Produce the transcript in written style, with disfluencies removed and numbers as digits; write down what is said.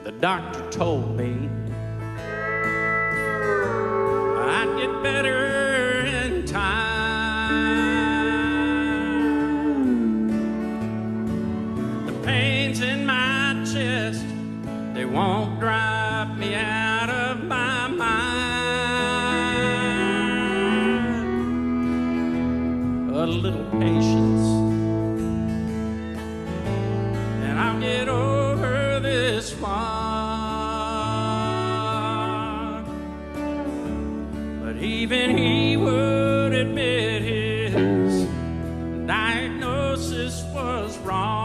The doctor told me I'd get better in time. The pains in my chest, they won't drive me out of my mind. A little patience, and I'll get over this one. But even he would admit his diagnosis was wrong.